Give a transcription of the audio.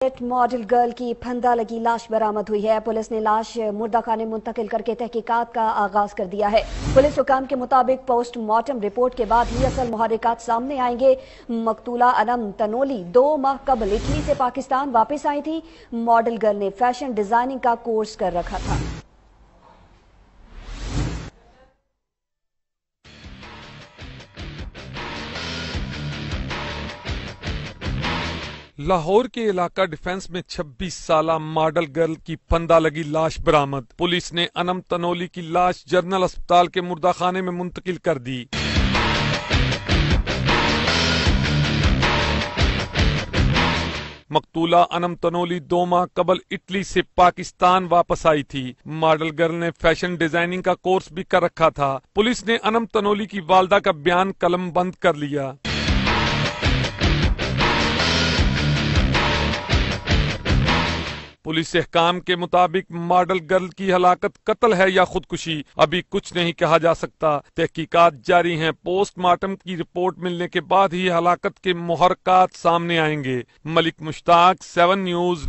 Model girl की फंदा लगी लाश बरामद हुई है। पुलिस ने लाश मुर्दा खाने मुंतकिल करके तहकीकात का आगाज कर दिया है। पुलिस हुकाम के मुताबिक पोस्टमार्टम रिपोर्ट के बाद ही असल मुहर्रिकात सामने आएंगे। मकतूला अनम तनोली 2 माह कबल इटली से पाकिस्तान वापस आई थी। मॉडल गर्ल ने फैशन डिजाइनिंग का कोर्स कर रखा था। लाहौर के इलाका डिफेंस में 26 साला मॉडल गर्ल की फंदा लगी लाश बरामद। पुलिस ने अनम तनोली की लाश जनरल अस्पताल के मुर्दा खाने में मुंतकिल कर दी। मकतूला अनम तनोली 2 माह कबल इटली से पाकिस्तान वापस आई थी। मॉडल गर्ल ने फैशन डिजाइनिंग का कोर्स भी कर रखा था। पुलिस ने अनम तनोली की वालदा का बयान कलम बंद कर लिया। पुलिस एहकाम के मुताबिक मॉडल गर्ल की हलाकत कत्ल है या खुदकुशी अभी कुछ नहीं कहा जा सकता। तहकीकात जारी हैं। पोस्टमार्टम की रिपोर्ट मिलने के बाद ही हलाकत के मुहर्रिकात सामने आएंगे। मलिक मुश्ताक, 7 न्यूज।